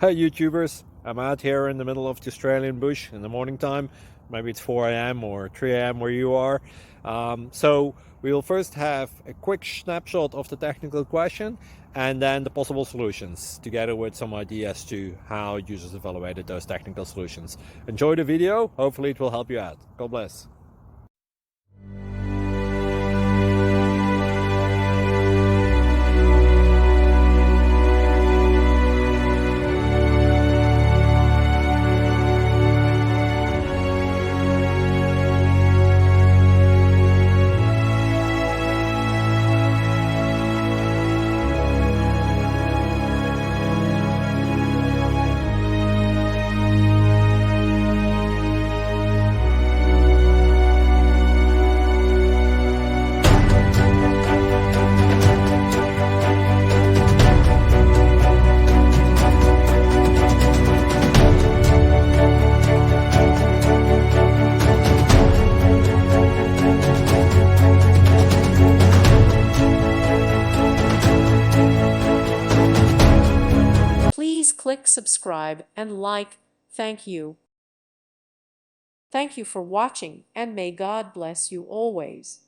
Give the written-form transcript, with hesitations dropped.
Hey YouTubers, I'm out here in the middle of the Australian bush in the morning time. Maybe it's 4 a.m. or 3 a.m. where you are. So we will first have a quick snapshot of the technical question and then the possible solutions, together with some ideas to how users evaluated those technical solutions. Enjoy the video, hopefully it will help you out. God bless. Please click subscribe and like. Thank you. Thank you for watching, and may God bless you always.